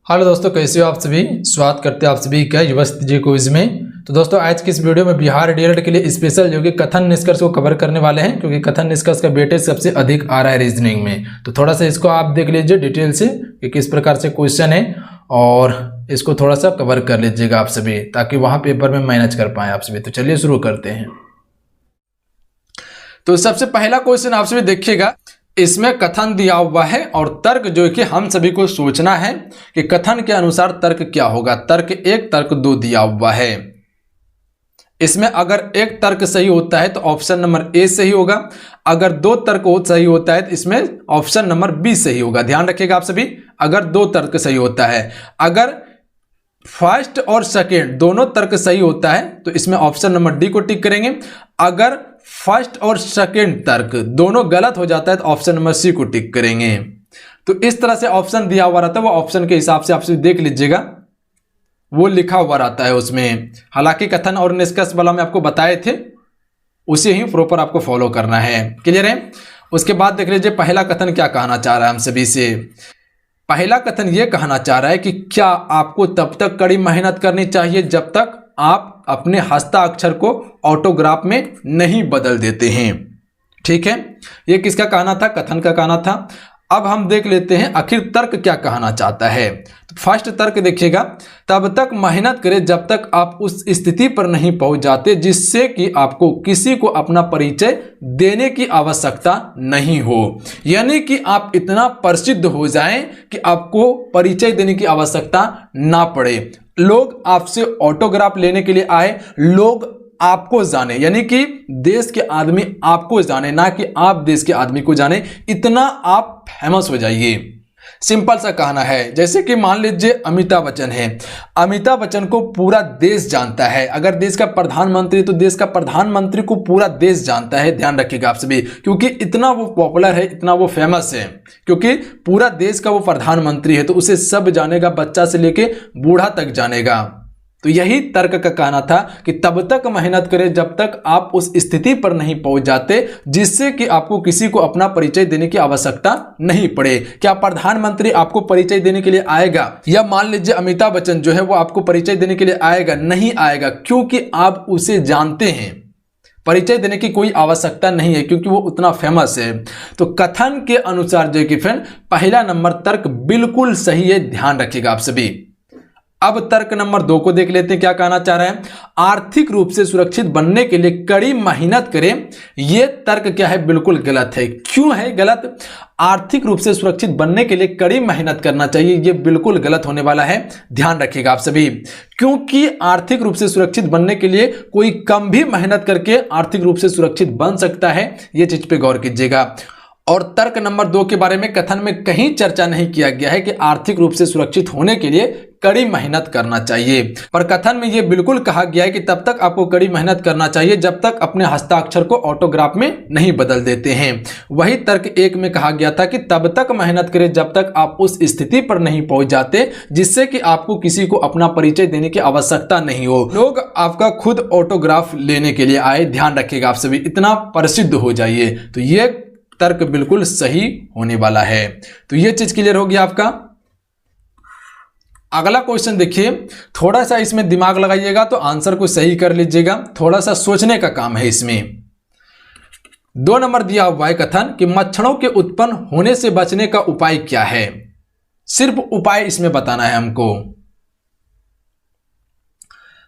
Hello दोस्तों, कैसे हो आप सभी। स्वागत करते हैं आप सभी का युवस्त जी क्विज में। तो दोस्तों आज की इस वीडियो में बिहार डीएलएड के लिए स्पेशल जो कि कथन निष्कर्ष को कवर करने वाले हैं, क्योंकि कथन निष्कर्ष का वेटेज सबसे अधिक आ रहा है रीजनिंग में। तो थोड़ा सा इसको आप देख लीजिए डिटेल से कि किस प्रकार से क्वेश्चन है और इसको थोड़ा सा कवर कर लीजिएगा आप सभी, ताकि वहाँ पेपर में मैनेज कर पाएँ आप सभी। तो चलिए शुरू करते हैं। तो सबसे पहला क्वेश्चन आप सभी देखिएगा, इसमें कथन दिया हुआ है और तर्क जो कि हम सभी को सोचना है कि कथन के अनुसार तर्क क्या होगा। तर्क 1 तर्क 2 दिया हुआ है। इसमें अगर एक तर्क सही होता है तो ऑप्शन नंबर ए सही होगा, अगर 2 तर्क सही होता है तो इसमें ऑप्शन नंबर बी सही होगा। ध्यान रखिएगा आप सभी, अगर 2 तर्क सही होता है, अगर फर्स्ट और सेकेंड दोनों तर्क सही होता है तो इसमें ऑप्शन नंबर डी को टिक करेंगे। अगर फर्स्ट और सेकेंड तर्क दोनों गलत हो जाता है तो ऑप्शन नंबर सी को टिक करेंगे। तो इस तरह से ऑप्शन दिया हुआ रहता है, वो ऑप्शन के हिसाब से आप देख लीजिएगा, वो लिखा हुआ रहता है उसमें। हालांकि कथन और निष्कर्ष वाला मैं आपको बताए थे, उसे ही प्रॉपर आपको फॉलो करना है। क्लियर है। उसके बाद देख लीजिए पहला कथन क्या कहना चाह रहा है हम सभी से। पहला कथन ये कहना चाह रहा है कि क्या आपको तब तक कड़ी मेहनत करनी चाहिए जब तक आप अपने हस्ताक्षर को ऑटोग्राफ में नहीं बदल देते हैं। ठीक है, ये किसका कहना था? कथन का कहना था। अब हम देख लेते हैं आखिर तर्क क्या कहना चाहता है। तो फर्स्ट तर्क देखिएगा, तब तक मेहनत करें जब तक आप उस स्थिति पर नहीं पहुंच जाते जिससे कि आपको किसी को अपना परिचय देने की आवश्यकता नहीं हो। यानी कि आप इतना प्रसिद्ध हो जाएं कि आपको परिचय देने की आवश्यकता ना पड़े। लोग आपसे ऑटोग्राफ लेने के लिए आए, लोग आपको जाने, यानी कि देश के आदमी आपको जाने, ना कि आप देश के आदमी को जाने, इतना आप फेमस हो जाइए। सिंपल सा कहना है, जैसे कि मान लीजिए अमिताभ बच्चन है, अमिताभ बच्चन को पूरा देश जानता है। अगर देश का प्रधानमंत्री, तो देश का प्रधानमंत्री को पूरा देश जानता है। ध्यान रखिएगा आप सभी, क्योंकि इतना वो पॉपुलर है, इतना वो फेमस है, क्योंकि पूरा देश का वो प्रधानमंत्री है, तो उसे सब जानेगा, बच्चा से लेके बूढ़ा तक जानेगा। तो यही तर्क का कहना था कि तब तक मेहनत करें जब तक आप उस स्थिति पर नहीं पहुंच जाते जिससे कि आपको किसी को अपना परिचय देने की आवश्यकता नहीं पड़े। क्या प्रधानमंत्री आपको परिचय देने के लिए आएगा, या मान लीजिए अमिताभ बच्चन जो है वो आपको परिचय देने के लिए आएगा? नहीं आएगा, क्योंकि आप उसे जानते हैं। परिचय देने की कोई आवश्यकता नहीं है, क्योंकि वो उतना फेमस है। तो कथन के अनुसार जो कि फ्रेंड पहला नंबर तर्क बिल्कुल सही है। ध्यान रखिएगा आप सभी। अब तर्क नंबर 2 को देख लेते हैं, क्या कहना चाह रहे हैं। आर्थिक रूप से सुरक्षित बनने के लिए कड़ी मेहनत करें। यह तर्क क्या है? बिल्कुल गलत है। क्यों है गलत? आर्थिक रूप से सुरक्षित बनने के लिए कड़ी मेहनत करना चाहिए, यह बिल्कुल गलत होने वाला है। ध्यान रखिएगा आप सभी, क्योंकि आर्थिक रूप से सुरक्षित बनने के लिए कोई कम भी मेहनत करके आर्थिक रूप से सुरक्षित बन सकता है। यह चीज पे गौर कीजिएगा। और तर्क नंबर 2 के बारे में कथन में कहीं चर्चा नहीं किया गया है कि आर्थिक रूप से सुरक्षित होने के लिए कड़ी मेहनत करना चाहिए, पर कथन में यह बिल्कुल कहा गया है कि तब तक आपको कड़ी मेहनत करना चाहिए जब तक अपने हस्ताक्षर को ऑटोग्राफ में नहीं बदल देते हैं। वही तर्क 1 में कहा गया था कि तब तक मेहनत करें जब तक आप उस स्थिति पर नहीं पहुंच जाते जिससे कि आपको किसी को अपना परिचय देने की आवश्यकता नहीं हो, लोग आपका खुद ऑटोग्राफ लेने के लिए आए। ध्यान रखिएगा आप सभी, इतना प्रसिद्ध हो जाइए। तो यह तर्क बिल्कुल सही होने वाला है। तो यह चीज क्लियर होगी आपका। अगला क्वेश्चन देखिए, थोड़ा सा इसमें दिमाग लगाइएगा तो आंसर को सही कर लीजिएगा। थोड़ा सा सोचने का काम है इसमें। 2 नंबर दिया हुआ है कथन कि मच्छरों के उत्पन्न होने से बचने का उपाय क्या है। सिर्फ उपाय इसमें बताना है हमको।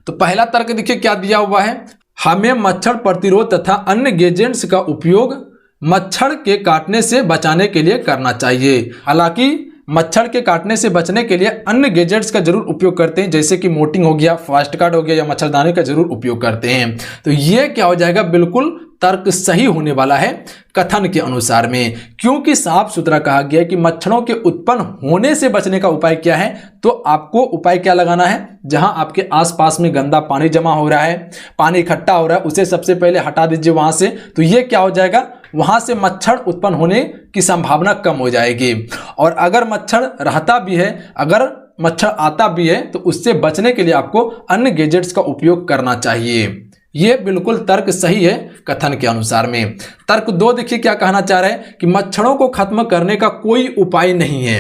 तो पहला तर्क देखिए क्या दिया हुआ है, हमें मच्छर प्रतिरोध तथा अन्य गैजेट्स का उपयोग मच्छर के काटने से बचाने के लिए करना चाहिए। हालांकि मच्छर के काटने से बचने के लिए अन्य गैजेट्स का जरूर उपयोग करते हैं, जैसे कि मोर्टिन हो गया, फास्ट कार्ड हो गया, या मच्छरदानी का जरूर उपयोग करते हैं। तो ये क्या हो जाएगा? बिल्कुल तर्क सही होने वाला है कथन के अनुसार में, क्योंकि साफ सुथरा कहा गया है कि मच्छरों के उत्पन्न होने से बचने का उपाय क्या है। तो आपको उपाय क्या लगाना है? जहां आपके आसपास में गंदा पानी जमा हो रहा है, पानी इकट्ठा हो रहा है, उसे सबसे पहले हटा दीजिए वहां से। तो ये क्या हो जाएगा? वहां से मच्छर उत्पन्न होने की संभावना कम हो जाएगी। और अगर मच्छर रहता भी है, अगर मच्छर आता भी है, तो उससे बचने के लिए आपको अन्य गैजेट्स का उपयोग करना चाहिए। ये बिल्कुल तर्क सही है कथन के अनुसार में। तर्क 2 देखिए क्या कहना चाह रहे हैं कि मच्छरों को खत्म करने का कोई उपाय नहीं है।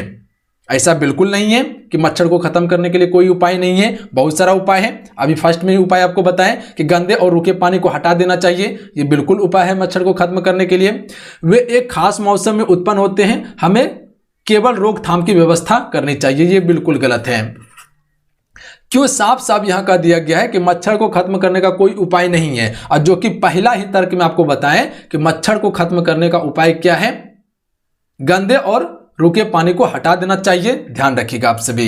ऐसा बिल्कुल नहीं है कि मच्छर को खत्म करने के लिए कोई उपाय नहीं है, बहुत सारा उपाय है। अभी फर्स्ट में ही उपाय आपको बताएं कि गंदे और रुके पानी को हटा देना चाहिए, ये बिल्कुल उपाय है मच्छर को खत्म करने के लिए। वे एक खास मौसम में उत्पन्न होते हैं, हमें केवल रोकथाम की व्यवस्था करनी चाहिए, ये बिल्कुल गलत है। क्यों साफ साफ यहां कह दिया गया है कि मच्छर को खत्म करने का कोई उपाय नहीं है, और जो कि पहला ही तर्क में आपको बताएं कि मच्छर को खत्म करने का उपाय क्या है, गंदे और रुके पानी को हटा देना चाहिए। ध्यान रखिएगा आप सभी,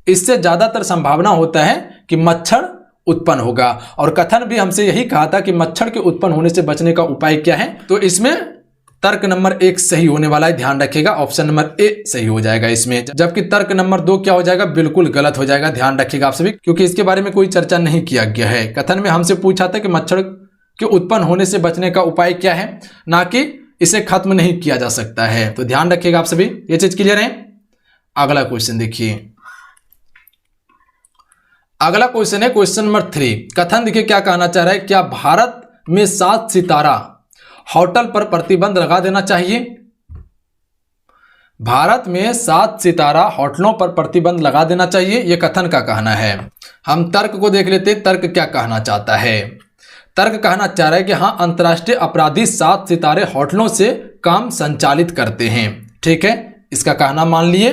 इससे ज्यादातर संभावना होता है कि मच्छर उत्पन्न होगा। और कथन भी हमसे यही कहा था कि मच्छर के उत्पन्न होने से बचने का उपाय क्या है, तो इसमें तर्क नंबर 1 सही होने वाला है। ध्यान रखिएगा, ऑप्शन नंबर ए सही हो जाएगा इसमें, जबकि तर्क नंबर 2 क्या हो जाएगा, बिल्कुल गलत हो जाएगा। ध्यान रखिएगा आप सभी, क्योंकि इसके बारे में कोई चर्चा नहीं किया गया है। कथन में हमसे पूछा था कि मच्छर के उत्पन्न होने से बचने का उपाय क्या है, ना कि इसे खत्म नहीं किया जा सकता है। तो ध्यान रखिएगा आप सभी, ये चीज क्लियर है। अगला क्वेश्चन देखिए, अगला क्वेश्चन है क्वेश्चन नंबर 3। कथन देखिए क्या कहना चाह रहा है, क्या भारत में 7 सितारा होटल पर प्रतिबंध लगा देना चाहिए? भारत में 7 सितारा होटलों पर प्रतिबंध लगा देना चाहिए, यह कथन का कहना है। हम तर्क को देख लेते, तर्क क्या कहना चाहता है। तर्क कहना चाह रहा है कि हाँ, अंतर्राष्ट्रीय अपराधी 7 सितारे होटलों से काम संचालित करते हैं। ठीक है, इसका कहना मान लिए।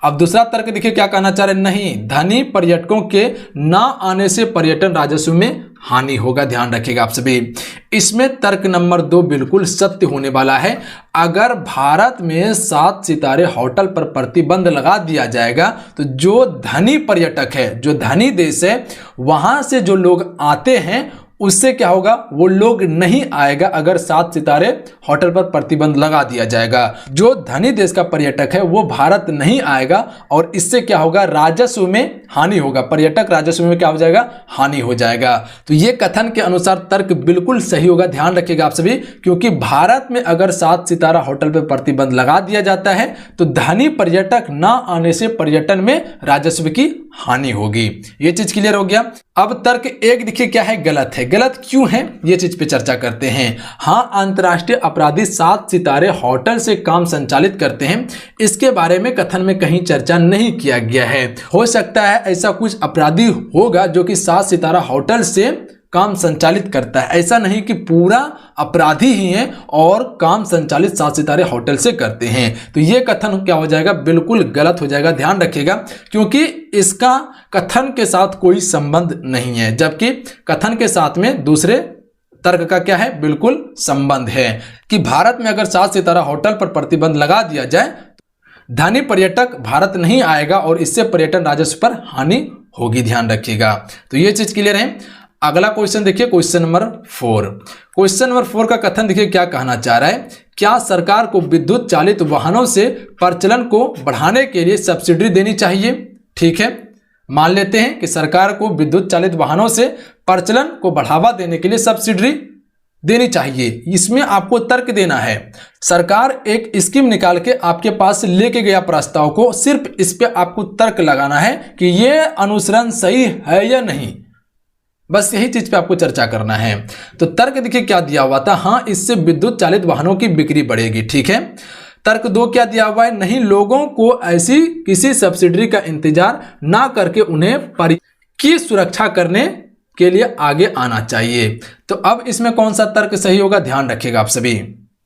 अब दूसरा तर्क देखिए क्या कहना चाह रहे हैं, नहीं, धनी पर्यटकों के ना आने से पर्यटन राजस्व में हानि होगा। ध्यान रखिएगा आप सभी, इसमें तर्क नंबर 2 बिल्कुल सत्य होने वाला है। अगर भारत में 7 सितारे होटल पर प्रतिबंध लगा दिया जाएगा तो जो धनी पर्यटक है, जो धनी देश है, वहां से जो लोग आते हैं उससे क्या होगा, वो लोग नहीं आएगा। अगर 7 सितारे होटल पर प्रतिबंध लगा दिया जाएगा, जो धनी देश का पर्यटक है वो भारत नहीं आएगा, और इससे क्या होगा, राजस्व में हानि होगा, पर्यटक राजस्व में क्या हो जाएगा, हानि हो जाएगा। तो ये कथन के अनुसार तर्क बिल्कुल सही होगा। ध्यान रखिएगा आप सभी, क्योंकि भारत में अगर 7 सितारा होटल पर प्रतिबंध लगा दिया जाता है तो धनी पर्यटक ना आने से पर्यटन में राजस्व की हानि होगी। ये चीज क्लियर हो गया। अब तर्क 1 देखिए क्या है, गलत है। गलत क्यों है, ये चीज पे चर्चा करते हैं। हाँ, अंतर्राष्ट्रीय अपराधी 7 सितारे होटल से काम संचालित करते हैं, इसके बारे में कथन में कहीं चर्चा नहीं किया गया है। हो सकता है ऐसा कुछ अपराधी होगा जो कि 7 सितारा होटल से काम संचालित करता है, ऐसा नहीं कि पूरा अपराधी ही है और काम संचालित 7 सितारे होटल से करते हैं। तो ये कथन क्या हो जाएगा, बिल्कुल गलत हो जाएगा। ध्यान रखिएगा, क्योंकि इसका कथन के साथ कोई संबंध नहीं है, जबकि कथन के साथ में दूसरे तर्क का क्या है, बिल्कुल संबंध है कि भारत में अगर 7 सितारा होटल पर प्रतिबंध लगा दिया जाए, धनी पर्यटक भारत नहीं आएगा और इससे पर्यटन राजस्व पर हानि होगी। ध्यान रखिएगा, तो ये चीज क्लियर है। अगला क्वेश्चन देखिए, क्वेश्चन नंबर 4। क्वेश्चन नंबर 4 का कथन देखिए क्या कहना चाह रहा है, क्या सरकार को विद्युत चालित वाहनों से प्रचलन को बढ़ाने के लिए सब्सिडी देनी चाहिए? ठीक है, मान लेते हैं कि सरकार को विद्युत चालित वाहनों से प्रचलन को बढ़ावा देने के लिए सब्सिडी देनी चाहिए। इसमें आपको तर्क देना है। सरकार एक स्कीम निकाल के आपके पास लेके गया प्रस्ताव को, सिर्फ इस पे आपको तर्क लगाना है कि ये अनुसरण सही है या नहीं, बस यही चीज पे आपको चर्चा करना है। तो तर्क देखिए क्या दिया हुआ था, हाँ, इससे विद्युत चालित वाहनों की बिक्री बढ़ेगी। ठीक है, तर्क 2 क्या दिया हुआ है, नहीं, लोगों को ऐसी किसी सब्सिडी का इंतजार ना करके उन्हें की सुरक्षा करने के लिए आगे आना चाहिए। तो अब इसमें कौन सा तर्क सही होगा, ध्यान रखिएगा आप सभी।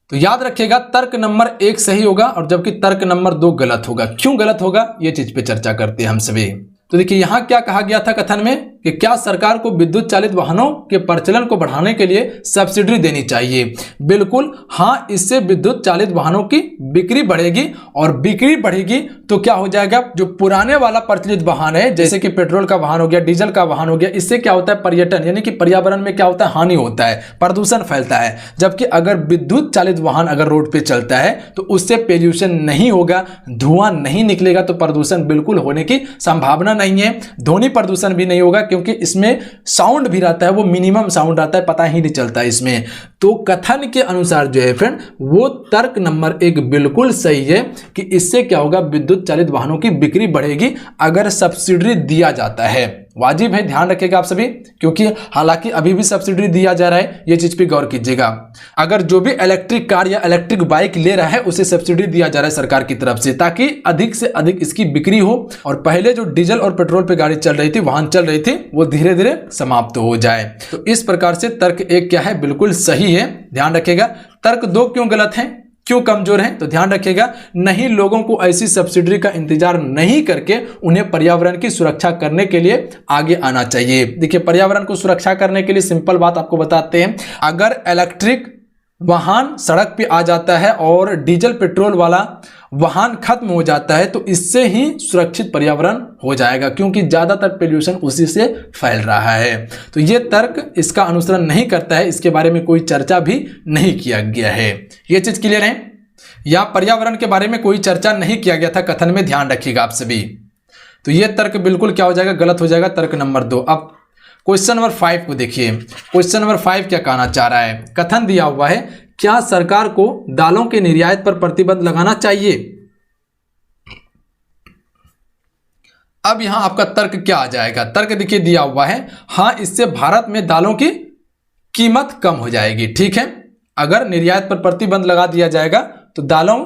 तो याद रखिएगा, तर्क नंबर 1 सही होगा और जबकि तर्क नंबर 2 गलत होगा। क्यों गलत होगा, ये चीज पे चर्चा करते हैं हम सभी। तो देखिए यहां क्या कहा गया था कथन में कि क्या सरकार को विद्युत चालित वाहनों के प्रचलन को बढ़ाने के लिए सब्सिडी देनी चाहिए। बिल्कुल हाँ, इससे विद्युत चालित वाहनों की बिक्री बढ़ेगी, और बिक्री बढ़ेगी तो क्या हो जाएगा, जो पुराने वाला प्रचलित वाहन है, जैसे कि पेट्रोल का वाहन हो गया, डीजल का वाहन हो गया, इससे क्या होता है, पर्यटन यानी कि पर्यावरण में क्या होता है, हानि होता है, प्रदूषण फैलता है। जबकि अगर विद्युत चालित वाहन अगर रोड पे चलता है तो उससे पोल्यूशन नहीं होगा, धुआं नहीं निकलेगा, तो प्रदूषण बिल्कुल होने की संभावना नहीं है। ध्वनि प्रदूषण भी नहीं होगा, क्योंकि इसमें साउंड भी रहता है, वो मिनिमम साउंड रहता है, पता ही नहीं चलता इसमें। तो कथन के अनुसार जो है फ्रेंड, वो तर्क नंबर 1 बिल्कुल सही है कि इससे क्या होगा, विद्युत चालित वाहनों की बिक्री बढ़ेगी अगर सब्सिडी दिया जाता है। वाजिब है, ध्यान रखिएगा आप सभी, क्योंकि हालांकि अभी भी सब्सिडी दिया जा रहा है, ये चीज पे गौर कीजिएगा। अगर जो भी इलेक्ट्रिक कार या इलेक्ट्रिक बाइक ले रहा है उसे सब्सिडी दिया जा रहा है सरकार की तरफ से, ताकि अधिक से अधिक इसकी बिक्री हो और पहले जो डीजल और पेट्रोल पे गाड़ी चल रही थी, वाहन चल रही थी, वो धीरे धीरे समाप्त हो जाए। तो इस प्रकार से तर्क 1 क्या है, बिल्कुल सही है, ध्यान रखिएगा। तर्क 2 क्यों गलत है, क्यों कमजोर है, तो ध्यान रखिएगा, नहीं, लोगों को ऐसी सब्सिडी का इंतजार नहीं करके उन्हें पर्यावरण की सुरक्षा करने के लिए आगे आना चाहिए। देखिए, पर्यावरण को सुरक्षा करने के लिए सिंपल बात आपको बताते हैं, अगर इलेक्ट्रिक वाहन सड़क पे आ जाता है और डीजल पेट्रोल वाला वाहन खत्म हो जाता है तो इससे ही सुरक्षित पर्यावरण हो जाएगा, क्योंकि ज्यादातर पोल्यूशन उसी से फैल रहा है। तो ये तर्क इसका अनुसरण नहीं करता है, इसके बारे में कोई चर्चा भी नहीं किया गया है। ये चीज क्लियर है, या पर्यावरण के बारे में कोई चर्चा नहीं किया गया था कथन में, ध्यान रखिएगा आप सभी। तो ये तर्क बिल्कुल क्या हो जाएगा, गलत हो जाएगा, तर्क नंबर 2। अब क्वेश्चन नंबर 5 को देखिए। क्वेश्चन नंबर 5 क्या कहना चाह रहा है, कथन दिया हुआ है, क्या सरकार को दालों के निर्यात पर प्रतिबंध लगाना चाहिए। अब यहां आपका तर्क क्या आ जाएगा, तर्क देखिए दिया हुआ है, हां, इससे भारत में दालों की कीमत कम हो जाएगी। ठीक है, अगर निर्यात पर प्रतिबंध लगा दिया जाएगा तो दालों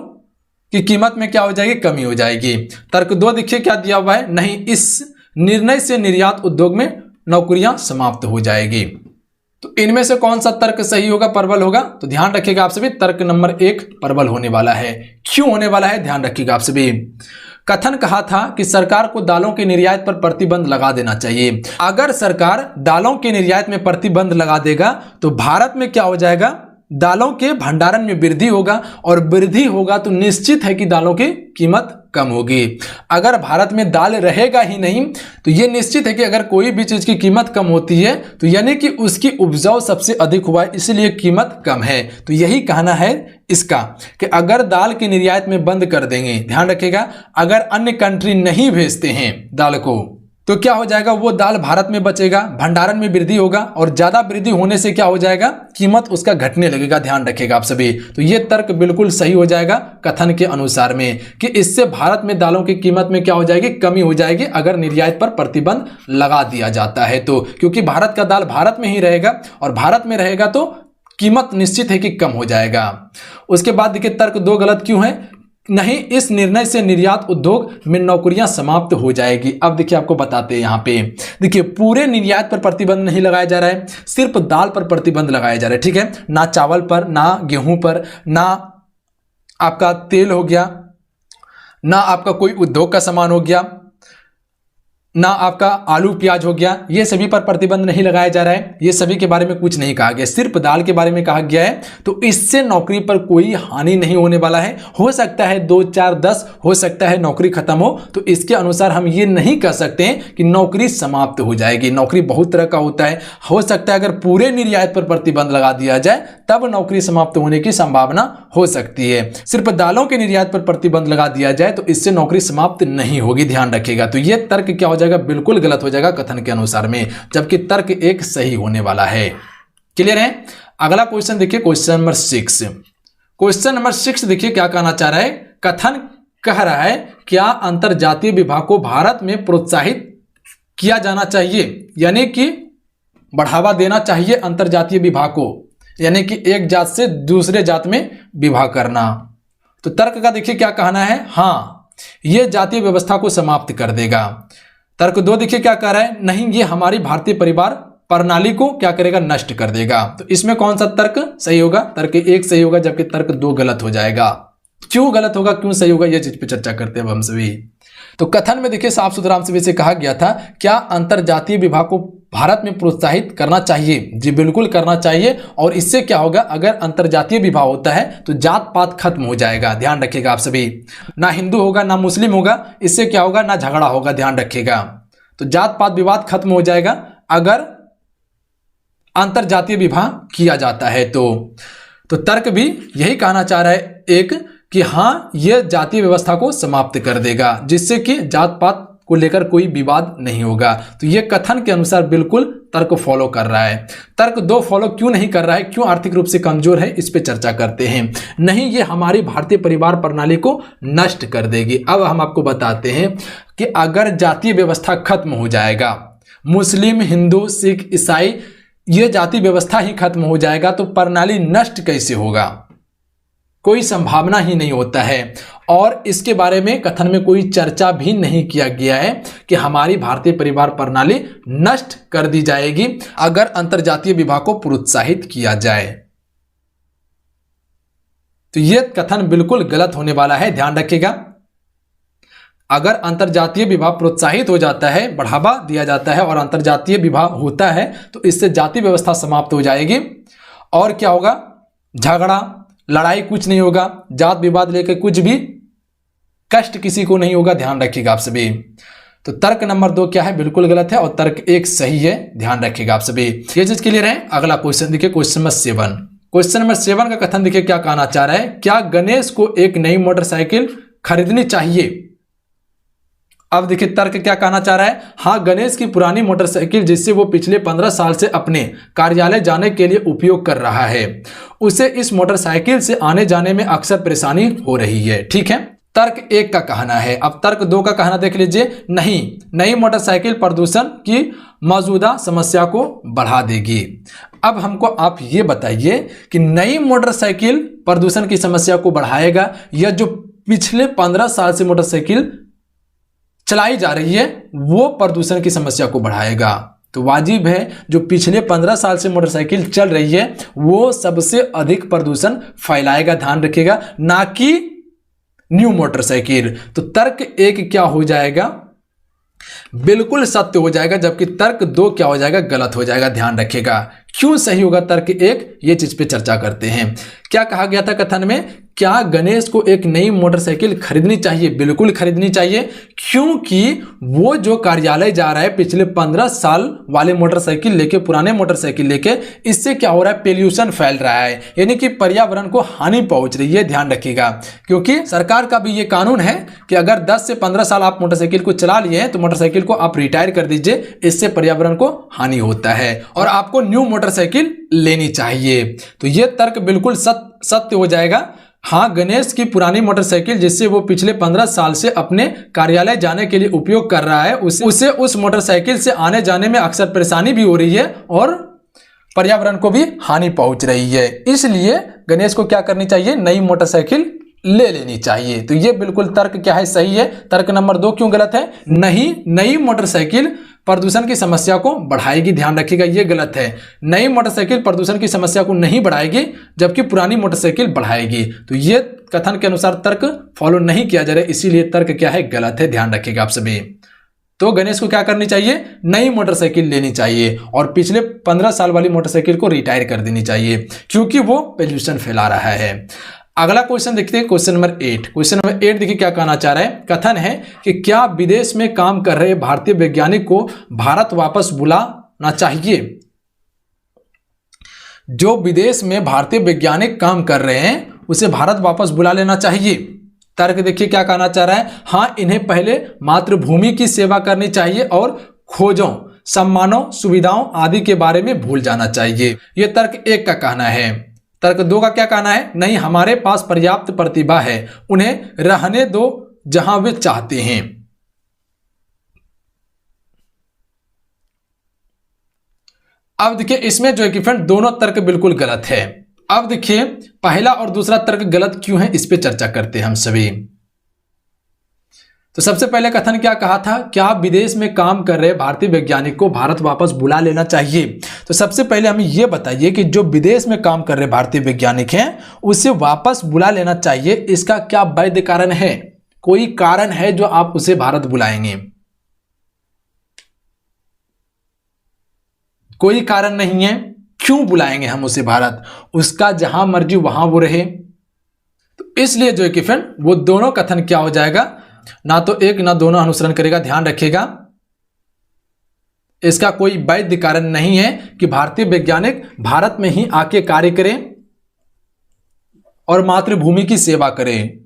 की कीमत में क्या हो जाएगी, कमी हो जाएगी। तर्क 2 देखिए क्या दिया हुआ है, नहीं, इस निर्णय से निर्यात उद्योग में नौकरियां समाप्त हो जाएगी। तो इनमें से कौन सा तर्क सही होगा, प्रबल होगा, तो ध्यान रखिएगा आप सभी, तर्क नंबर 1 प्रबल होने वाला है। क्यों होने वाला है, ध्यान रखिएगा आप सभी। कथन कहा था कि सरकार को दालों के निर्यात पर प्रतिबंध लगा देना चाहिए। अगर सरकार दालों के निर्यात में प्रतिबंध लगा देगा तो भारत में क्या हो जाएगा, दालों के भंडारण में वृद्धि होगा, और वृद्धि होगा तो निश्चित है कि दालों की कीमत कम होगी। अगर भारत में दाल रहेगा ही नहीं तो यह निश्चित है कि अगर कोई भी चीज की कीमत कम होती है तो यानी कि उसकी उपजाऊ सबसे अधिक हुआ है, इसलिए कीमत कम है। तो यही कहना है इसका कि अगर दाल के निर्यात में बंद कर देंगे, ध्यान रखिएगा, अगर अन्य कंट्री नहीं भेजते हैं दाल को तो क्या हो जाएगा, वो दाल भारत में बचेगा, भंडारण में वृद्धि होगा, और ज्यादा वृद्धि होने से क्या हो जाएगा, कीमत उसका घटने लगेगा। ध्यान रखिएगा आप सभी। तो ये तर्क बिल्कुल सही हो जाएगा कथन के अनुसार में, कि इससे भारत में दालों की कीमत में क्या हो जाएगी, कमी हो जाएगी, अगर निर्यात पर प्रतिबंध लगा दिया जाता है तो, क्योंकि भारत का दाल भारत में ही रहेगा और भारत में रहेगा तो कीमत निश्चित है कि कम हो जाएगा। उसके बाद देखिए तर्क 2 गलत क्यों है, नहीं, इस निर्णय से निर्यात उद्योग में नौकरियां समाप्त हो जाएगी। अब देखिए आपको बताते हैं, यहां पे देखिए पूरे निर्यात पर प्रतिबंध नहीं लगाया जा रहा है, सिर्फ दाल पर प्रतिबंध लगाया जा रहा है। ठीक है, ना चावल पर, ना गेहूं पर, ना आपका तेल हो गया, ना आपका कोई उद्योग का सामान हो गया, ना आपका आलू प्याज हो गया, ये सभी पर प्रतिबंध नहीं लगाया जा रहा है। ये सभी के बारे में कुछ नहीं कहा गया, सिर्फ दाल के बारे में कहा गया है। तो इससे नौकरी पर कोई हानि नहीं होने वाला है। हो सकता है 2, 4, 10 हो सकता है नौकरी खत्म हो, तो इसके अनुसार हम ये नहीं कह सकते हैं कि नौकरी समाप्त हो जाएगी। नौकरी बहुत तरह का होता है, हो सकता है अगर पूरे निर्यात पर प्रतिबंध लगा दिया जाए तब नौकरी समाप्त होने की संभावना हो सकती है। सिर्फ दालों के निर्यात पर प्रतिबंध लगा दिया जाए तो इससे नौकरी समाप्त नहीं होगी, ध्यान रखिएगा। तो यह तर्क क्या हो जाएगा, बिल्कुल गलत हो जाएगा कथन के अनुसार में, जबकि तर्क 1 सही होने वाला है। क्लियर है। अगला क्वेश्चन देखिए, क्वेश्चन नंबर 6। क्वेश्चन नंबर 6 देखिए क्या कहना चाह रहा है, कथन कह रहा है क्या अंतरजातीय विवाह को भारत में प्रोत्साहित किया जाना चाहिए, यानी कि बढ़ावा देना चाहिए अंतरजातीय विवाह को, यानी कि एक जात से दूसरे जात में विवाह करना। तो तर्क का देखिए क्या कहना है, हाँ, यह जातीय व्यवस्था को समाप्त कर देगा। तर्क 2 देखिए क्या कह रहा है, नहीं, ये हमारी भारतीय परिवार प्रणाली को क्या करेगा, नष्ट कर देगा। तो इसमें कौन सा तर्क सही होगा, तर्क 1 सही होगा, जबकि तर्क 2 गलत हो जाएगा। क्यों गलत होगा, क्यों सही होगा, यह चीज पे चर्चा करते हैं हम सभी। तो कथन में देखिए साफ सुथरा हमसे से कहा गया था, क्या अंतरजातीय विवाह को भारत में प्रोत्साहित करना चाहिए। जी बिल्कुल करना चाहिए, और इससे क्या होगा, अगर अंतरजातीय विवाह होता है तो जात पात खत्म हो जाएगा। ध्यान रखिएगा आप सभी, ना हिंदू होगा ना मुस्लिम होगा, इससे क्या होगा, ना झगड़ा होगा, ध्यान रखिएगा। तो जात पात विवाद खत्म हो जाएगा अगर अंतरजातीय विवाह किया जाता है तो तर्क भी यही कहना चाह रहा है एक, कि हाँ, यह जातीय व्यवस्था को समाप्त कर देगा, जिससे कि जात पात को लेकर कोई विवाद नहीं होगा। तो यह कथन के अनुसार बिल्कुल तर्क फॉलो कर रहा है। तर्क 2 फॉलो क्यों नहीं कर रहा है, क्यों आर्थिक रूप से कमजोर है, इस पे चर्चा करते हैं। नहीं, ये हमारी भारतीय परिवार प्रणाली को नष्ट कर देगी। अब हम आपको बताते हैं कि अगर जातीय व्यवस्था खत्म हो जाएगा, मुस्लिम, हिंदू, सिख, ईसाई, ये जाति व्यवस्था ही खत्म हो जाएगा तो प्रणाली नष्ट कैसे होगा? कोई संभावना ही नहीं होता है। और इसके बारे में कथन में कोई चर्चा भी नहीं किया गया है कि हमारी भारतीय परिवार प्रणाली नष्ट कर दी जाएगी अगर अंतरजातीय विवाह को प्रोत्साहित किया जाए। तो यह कथन बिल्कुल गलत होने वाला है, ध्यान रखिएगा। अगर अंतरजातीय विवाह प्रोत्साहित हो जाता है, बढ़ावा दिया जाता है और अंतरजातीय विवाह होता है तो इससे जाति व्यवस्था समाप्त हो जाएगी और क्या होगा? झगड़ा, लड़ाई कुछ नहीं होगा, जात विवाद लेकर कुछ भी कष्ट किसी को नहीं होगा, ध्यान रखिएगा आप सभी। तो तर्क नंबर 2 क्या है? बिल्कुल गलत है और तर्क 1 सही है, ध्यान रखिएगा आप सभी। ये चीज क्लियर है। अगला क्वेश्चन देखिए, क्वेश्चन नंबर 7। क्वेश्चन नंबर 7 का कथन देखिए क्या कहना चाह रहा है। क्या गणेश को एक नई मोटरसाइकिल खरीदनी चाहिए? अब देखिए तर्क क्या कहना चाह रहा है। हाँ, गणेश की पुरानी मोटरसाइकिल जिससे वो पिछले 15 साल से अपने कार्यालय जाने के लिए उपयोग कर रहा है, उसे इस मोटरसाइकिल से आने जाने में अक्सर परेशानी हो रही है। ठीक है, तर्क 1 का कहना है। अब तर्क 2 का कहना देख लीजिए। नहीं, नई मोटरसाइकिल प्रदूषण की मौजूदा समस्या को बढ़ा देगी। अब हमको आप ये बताइए कि नई मोटरसाइकिल प्रदूषण की समस्या को बढ़ाएगा या जो पिछले 15 साल से मोटरसाइकिल चलाई जा रही है वो प्रदूषण की समस्या को बढ़ाएगा? तो वाजिब है जो पिछले 15 साल से मोटरसाइकिल चल रही है वो सबसे अधिक प्रदूषण फैलाएगा, ध्यान रखिएगा, ना कि न्यू मोटरसाइकिल। तो तर्क 1 क्या हो जाएगा? बिल्कुल सत्य हो जाएगा, जबकि तर्क 2 क्या हो जाएगा? गलत हो जाएगा, ध्यान रखिएगा। क्यों सही होगा तर्क 1? ये चीज पे चर्चा करते हैं। क्या कहा गया था कथन में? क्या गणेश को एक नई मोटरसाइकिल खरीदनी चाहिए? बिल्कुल खरीदनी चाहिए, क्योंकि वो जो कार्यालय जा रहा है पिछले 15 साल वाले मोटरसाइकिल लेके, पुराने मोटरसाइकिल लेके, इससे क्या हो रहा है? पोल्यूशन फैल रहा है, यानी कि पर्यावरण को हानि पहुंच रही है, ध्यान रखिएगा। क्योंकि सरकार का भी ये कानून है कि अगर 10 से 15 साल आप मोटरसाइकिल को चला लिए हैं तो मोटरसाइकिल को आप रिटायर कर दीजिए, इससे पर्यावरण को हानि होता है और आपको न्यू मोटरसाइकिल लेनी चाहिए। तो ये तर्क बिल्कुल सत्य हो जाएगा। हाँ, गणेश की पुरानी मोटरसाइकिल जिससे वो पिछले 15 साल से अपने कार्यालय जाने के लिए उपयोग कर रहा है, उसे उस मोटरसाइकिल से आने जाने में अक्सर परेशानी भी हो रही है और पर्यावरण को भी हानि पहुंच रही है। इसलिए गणेश को क्या करनी चाहिए? नई मोटरसाइकिल ले लेनी चाहिए। तो ये बिल्कुल तर्क क्या है? सही है। तर्क नंबर 2 क्यों गलत है? नहीं, नई मोटरसाइकिल प्रदूषण की समस्या को बढ़ाएगी, ध्यान रखिएगा, ये गलत है। नई मोटरसाइकिल प्रदूषण की समस्या को नहीं बढ़ाएगी, जबकि पुरानी मोटरसाइकिल बढ़ाएगी। तो ये कथन के अनुसार तर्क फॉलो नहीं किया जा रहा है, इसीलिए तर्क क्या है? गलत है, ध्यान रखिएगा आप सभी। तो गणेश को क्या करनी चाहिए? नई मोटरसाइकिल लेनी चाहिए और पिछले 15 साल वाली मोटरसाइकिल को रिटायर कर देनी चाहिए, क्योंकि वो पोल्यूशन फैला रहा है। अगला क्वेश्चन देखते हैं, क्वेश्चन नंबर 8। क्वेश्चन नंबर 8 देखिए क्या कहना चाह रहा है। कथन है कि क्या विदेश में काम कर रहे भारतीय वैज्ञानिक को भारत वापस बुलाना चाहिए? जो विदेश में भारतीय वैज्ञानिक काम कर रहे हैं उसे भारत वापस बुला लेना चाहिए। तर्क देखिए क्या कहना चाह रहा है। हाँ, इन्हें पहले मातृभूमि की सेवा करनी चाहिए और खोजों, सम्मानों, सुविधाओं आदि के बारे में भूल जाना चाहिए। यह तर्क 1 का कहना है। तर्क 2 का क्या कहना है? नहीं, हमारे पास पर्याप्त प्रतिभा है, उन्हें रहने दो जहां वे चाहते हैं। अब देखिए इसमें जो है कि फ्रेंड दोनों तर्क बिल्कुल गलत है। अब देखिए पहला और दूसरा तर्क गलत क्यों है इस पे चर्चा करते हैं हम सभी। तो सबसे पहले कथन क्या कहा था? क्या विदेश में काम कर रहे भारतीय वैज्ञानिक को भारत वापस बुला लेना चाहिए? तो सबसे पहले हमें यह बताइए कि जो विदेश में काम कर रहे भारतीय वैज्ञानिक हैं उसे वापस बुला लेना चाहिए, इसका क्या वैध कारण है? कोई कारण है जो आप उसे भारत बुलाएंगे? कोई कारण नहीं है। क्यों बुलाएंगे हम उसे भारत? उसका जहां मर्जी वहां वो रहे। तो इसलिए जो है कि फ्रेंड वो दोनों कथन क्या हो जाएगा? ना तो एक ना दोनों अनुसरण करेगा, ध्यान रखिएगा। इसका कोई वैध कारण नहीं है कि भारतीय वैज्ञानिक भारत में ही आके कार्य करें और मातृभूमि की सेवा करें।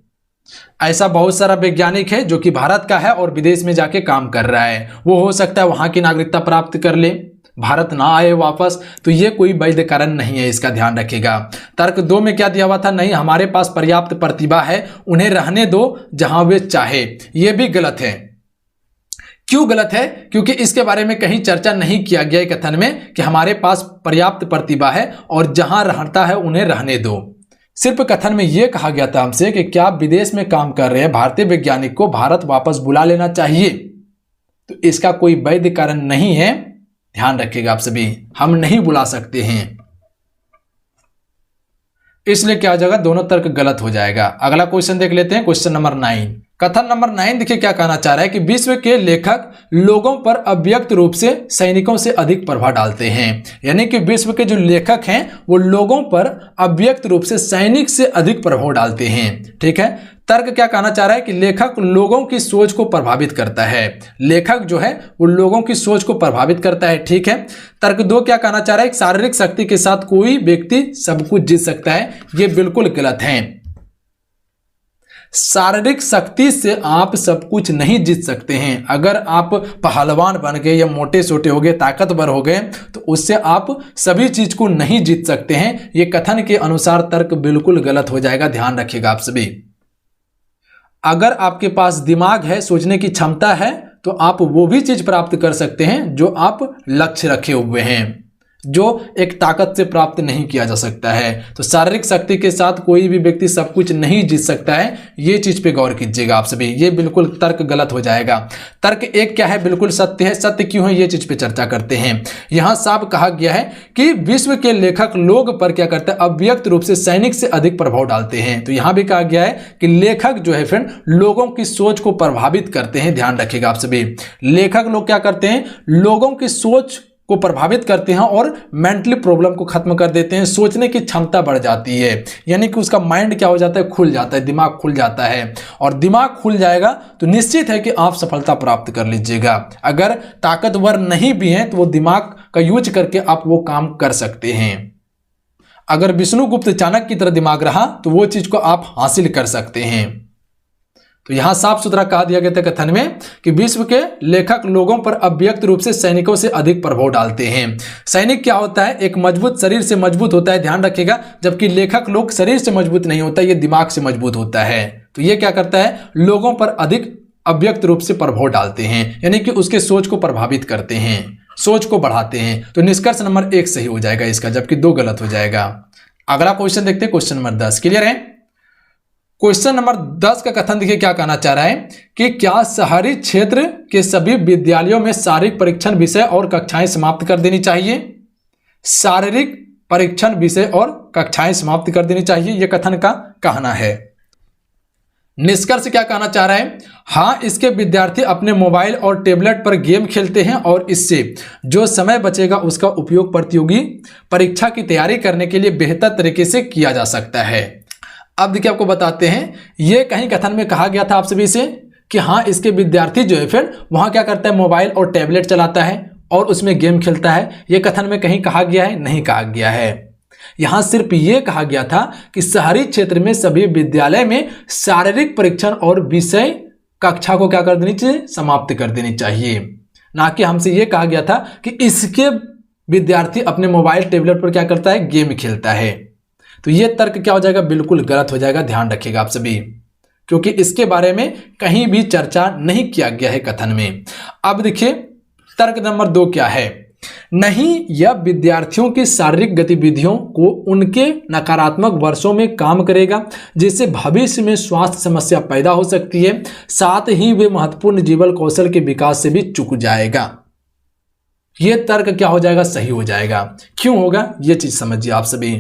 ऐसा बहुत सारा वैज्ञानिक है जो कि भारत का है और विदेश में जाके काम कर रहा है, वो हो सकता है वहां की नागरिकता प्राप्त कर ले, भारत ना आए वापस। तो ये कोई वैध कारण नहीं है, इसका ध्यान रखिएगा। तर्क 2 में क्या दिया हुआ था? नहीं, हमारे पास पर्याप्त प्रतिभा है, उन्हें रहने दो जहां वे चाहे। ये भी गलत है, क्यों गलत है? क्योंकि इसके बारे में कहीं चर्चा नहीं किया गया है कथन में कि हमारे पास पर्याप्त प्रतिभा है और जहां रहता है उन्हें रहने दो। सिर्फ कथन में यह कहा गया था हमसे कि क्या विदेश में काम कर रहे हैं भारतीय वैज्ञानिक को भारत वापस बुला लेना चाहिए। तो इसका कोई वैध कारण नहीं है, ध्यान रखिएगा आप सभी, हम नहीं बुला सकते हैं, इसलिए क्या हो जाएगा, दोनों तर्क गलत हो जाएगा। अगला क्वेश्चन देख लेते हैं, क्वेश्चन नंबर 9। कथन नंबर 9 देखिए क्या कहना चाह रहा है कि विश्व के लेखक लोगों पर अव्यक्त रूप से सैनिकों से अधिक प्रभाव डालते हैं। यानी कि विश्व के जो लेखक हैं वो लोगों पर अव्यक्त रूप से सैनिक से अधिक प्रभाव डालते हैं। ठीक है, तर्क क्या कहना चाह रहा है कि लेखक लोगों की सोच को प्रभावित करता है। लेखक जो है वो लोगों की सोच को प्रभावित करता है। ठीक है, तर्क 2 क्या कहना चाह रहा है, शारीरिक शक्ति के साथ कोई व्यक्ति सब कुछ जीत सकता है। ये बिल्कुल गलत है। शारीरिक शक्ति से आप सब कुछ नहीं जीत सकते हैं। अगर आप पहलवान बन गए या मोटे सोटे हो गए, ताकतवर हो गए, तो उससे आप सभी चीज को नहीं जीत सकते हैं। ये कथन के अनुसार तर्क बिल्कुल गलत हो जाएगा, ध्यान रखिएगा आप सभी। अगर आपके पास दिमाग है, सोचने की क्षमता है, तो आप वो भी चीज प्राप्त कर सकते हैं जो आप लक्ष्य रखे हुए हैं, जो एक ताकत से प्राप्त नहीं किया जा सकता है। तो शारीरिक शक्ति के साथ कोई भी व्यक्ति सब कुछ नहीं जीत सकता है। ये चीज पे गौर कीजिएगा आप सभी, ये बिल्कुल तर्क गलत हो जाएगा। तर्क 1 क्या है, बिल्कुल सत्य है। सत्य क्यों है, ये चीज पे चर्चा करते हैं। यहां साफ कहा गया है कि विश्व के लेखक लोग पर क्या करते हैं, अव्यक्त रूप से सैनिक से अधिक प्रभाव डालते हैं। तो यहां भी कहा गया है कि लेखक जो है फ्रेंड लोगों की सोच को प्रभावित करते हैं। ध्यान रखिएगा आप सभी, लेखक लोग क्या करते हैं, लोगों की सोच को प्रभावित करते हैं और मेंटली प्रॉब्लम को खत्म कर देते हैं। सोचने की क्षमता बढ़ जाती है, यानी कि उसका माइंड क्या हो जाता है, खुल जाता है, दिमाग खुल जाता है। और दिमाग खुल जाएगा तो निश्चित है कि आप सफलता प्राप्त कर लीजिएगा। अगर ताकतवर नहीं भी हैं तो वो दिमाग का यूज करके आप वो काम कर सकते हैं। अगर विष्णुगुप्त चाणक्य की तरह दिमाग रहा तो वो चीज को आप हासिल कर सकते हैं। तो यहां साफ सुथरा कहा दिया गया था कथन में कि विश्व के लेखक लोगों पर अव्यक्त रूप से सैनिकों से अधिक प्रभाव डालते हैं। सैनिक क्या होता है, एक मजबूत शरीर से मजबूत होता है, ध्यान रखिएगा। जबकि लेखक लोग शरीर से मजबूत नहीं होता, ये दिमाग से मजबूत होता है। तो ये क्या करता है, लोगों पर अधिक अव्यक्त रूप से प्रभाव डालते हैं, यानी कि उसके सोच को प्रभावित करते हैं, सोच को बढ़ाते हैं। तो निष्कर्ष नंबर 1 सही हो जाएगा इसका, जबकि 2 गलत हो जाएगा। अगला क्वेश्चन देखते हैं, क्वेश्चन नंबर 10। क्लियर है? क्वेश्चन नंबर 10 का कथन देखिए क्या कहना चाह रहा है कि क्या शहरी क्षेत्र के सभी विद्यालयों में शारीरिक परीक्षण विषय और कक्षाएं समाप्त कर देनी चाहिए। शारीरिक परीक्षण विषय और कक्षाएं समाप्त कर देनी चाहिए, यह कथन का कहना है। निष्कर्ष क्या कहना चाह रहा है, हाँ, इसके विद्यार्थी अपने मोबाइल और टेबलेट पर गेम खेलते हैं और इससे जो समय बचेगा उसका उपयोग प्रतियोगी परीक्षा की तैयारी करने के लिए बेहतर तरीके से किया जा सकता है। अब देखिए आपको बताते हैं, ये कहीं कथन में कहा गया था आप सभी से कि हाँ, इसके विद्यार्थी जो है फिर वहां क्या करता है, मोबाइल और टैबलेट चलाता है और उसमें गेम खेलता है। ये कथन में कहीं कहा गया है, नहीं कहा गया है। यहां सिर्फ ये कहा गया था कि शहरी क्षेत्र में सभी विद्यालय में शारीरिक परीक्षण और विषय कक्षा को क्या कर देनी चाहिए, समाप्त कर देनी चाहिए। ना कि हमसे ये कहा गया था कि इसके विद्यार्थी अपने मोबाइल टेबलेट पर क्या करता है, गेम खेलता है। तो ये तर्क क्या हो जाएगा, बिल्कुल गलत हो जाएगा, ध्यान रखिएगा आप सभी, क्योंकि इसके बारे में कहीं भी चर्चा नहीं किया गया है कथन में। अब देखिए तर्क नंबर 2 क्या है, नहीं, यह विद्यार्थियों की शारीरिक गतिविधियों को उनके नकारात्मक वर्षों में काम करेगा, जिससे भविष्य में स्वास्थ्य समस्या पैदा हो सकती है। साथ ही वे महत्वपूर्ण जीवन कौशल के विकास से भी चूक जाएगा। यह तर्क क्या हो जाएगा, सही हो जाएगा। क्यों होगा, यह चीज समझिए आप सभी।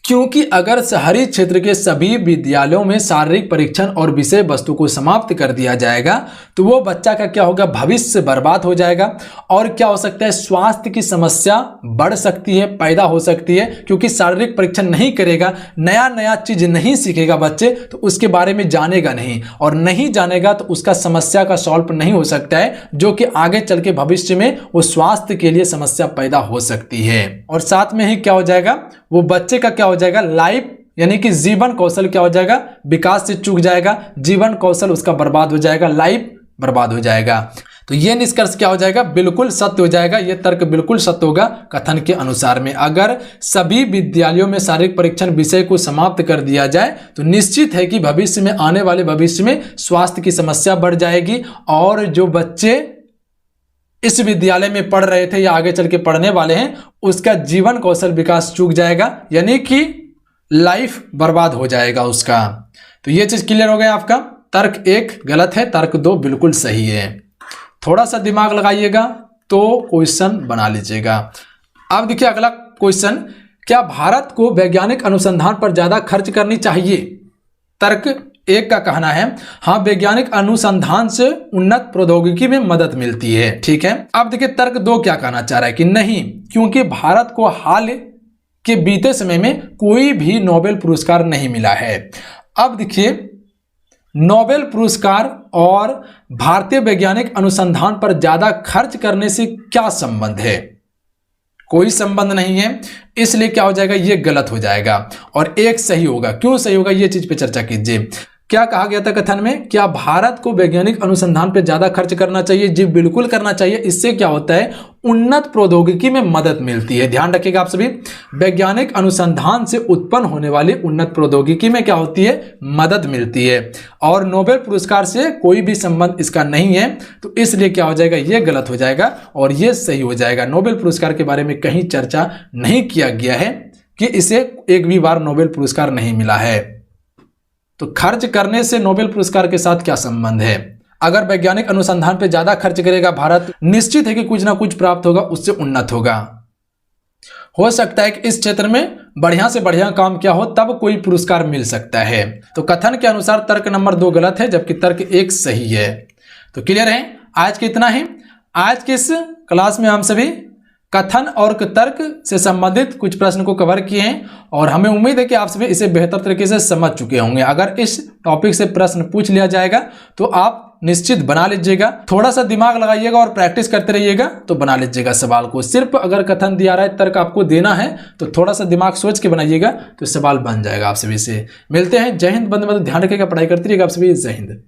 क्योंकि अगर शहरी क्षेत्र के सभी विद्यालयों में शारीरिक परीक्षण और विषय वस्तु को समाप्त कर दिया जाएगा तो वो बच्चा का क्या होगा, भविष्य बर्बाद हो जाएगा और क्या हो सकता है, स्वास्थ्य की समस्या बढ़ सकती है, पैदा हो सकती है। क्योंकि शारीरिक परीक्षण नहीं करेगा, नया नया चीज नहीं सीखेगा बच्चे, तो उसके बारे में जानेगा नहीं, और नहीं जानेगा तो उसका समस्या का सॉल्व नहीं हो सकता है, जो कि आगे चल के भविष्य में वो स्वास्थ्य के लिए समस्या पैदा हो सकती है। और साथ में ही क्या हो जाएगा, वो बच्चे का क्या हो जाएगा, लाइफ यानी कि जीवन कौशल क्या हो जाएगा, विकास से चूक जाएगा, जीवन कौशल उसका बर्बाद हो जाएगा, लाइफ बर्बाद हो जाएगा। तो ये निष्कर्ष क्या हो जाएगा, बिल्कुल सत्य हो जाएगा। ये तर्क बिल्कुल सत्य होगा कथन के अनुसार में। अगर सभी विद्यालयों में शारीरिक परीक्षण विषय को समाप्त कर दिया जाए तो निश्चित है कि भविष्य में, आने वाले भविष्य में स्वास्थ्य की समस्या बढ़ जाएगी और जो बच्चे इस विद्यालय में पढ़ रहे थे या आगे चल के पढ़ने वाले हैं उसका जीवन कौशल विकास चूक जाएगा, यानी कि लाइफ बर्बाद हो जाएगा उसका। तो ये चीज क्लियर हो गया आपका। तर्क 1 गलत है, तर्क 2 बिल्कुल सही है। थोड़ा सा दिमाग लगाइएगा तो क्वेश्चन बना लीजिएगा। अब देखिए अगला क्वेश्चन, क्या भारत को वैज्ञानिक अनुसंधान पर ज्यादा खर्च करनी चाहिए? तर्क 1 का कहना है हाँ, वैज्ञानिक अनुसंधान से उन्नत प्रौद्योगिकी में मदद मिलती है। ठीक है। अब देखिए तर्क 2 क्या कहना चाह रहा है कि नहीं, क्योंकि भारत को हाल के बीते समय में कोई भी नोबेल पुरस्कार नहीं मिला है। अब देखिए नोबेल पुरस्कार और भारतीय वैज्ञानिक अनुसंधान पर ज्यादा खर्च करने से क्या संबंध है? कोई संबंध नहीं है, इसलिए क्या हो जाएगा, ये गलत हो जाएगा और 1 सही होगा। क्यों सही होगा ये चीज पे चर्चा कीजिए। क्या कहा गया था कथन में, क्या भारत को वैज्ञानिक अनुसंधान पर ज्यादा खर्च करना चाहिए? जी बिल्कुल करना चाहिए। इससे क्या होता है, उन्नत प्रौद्योगिकी में मदद मिलती है। ध्यान रखिएगा आप सभी, वैज्ञानिक अनुसंधान से उत्पन्न होने वाली उन्नत प्रौद्योगिकी में क्या होती है, मदद मिलती है। और नोबेल पुरस्कार से कोई भी संबंध इसका नहीं है, तो इसलिए क्या हो जाएगा, ये गलत हो जाएगा और ये सही हो जाएगा। नोबेल पुरस्कार के बारे में कहीं चर्चा नहीं किया गया है कि इसे एक भी बार नोबेल पुरस्कार नहीं मिला है। तो खर्च करने से नोबेल पुरस्कार के साथ क्या संबंध है? अगर वैज्ञानिक अनुसंधान पे ज्यादा खर्च करेगा भारत, निश्चित है कि कुछ ना कुछ प्राप्त होगा, उससे उन्नत होगा। हो सकता है कि इस क्षेत्र में बढ़िया से बढ़िया काम क्या हो तब कोई पुरस्कार मिल सकता है। तो कथन के अनुसार तर्क नंबर 2 गलत है, जबकि तर्क 1 सही है। तो क्लियर है, आज के इतना ही। आज के इस क्लास में हम सभी कथन और तर्क से संबंधित कुछ प्रश्न को कवर किए हैं और हमें उम्मीद है कि आप सभी इसे बेहतर तरीके से समझ चुके होंगे। अगर इस टॉपिक से प्रश्न पूछ लिया जाएगा तो आप निश्चित बना लीजिएगा। थोड़ा सा दिमाग लगाइएगा और प्रैक्टिस करते रहिएगा तो बना लीजिएगा सवाल को। सिर्फ अगर कथन दिया रहा है, तर्क आपको देना है तो थोड़ा सा दिमाग सोच के बनाइएगा तो सवाल बन जाएगा। आप सभी से मिलते हैं। जय हिंद, वंदे मातरम। ध्यान रखिएगा, पढ़ाई करते रहिएगा आप सभी। जय हिंद।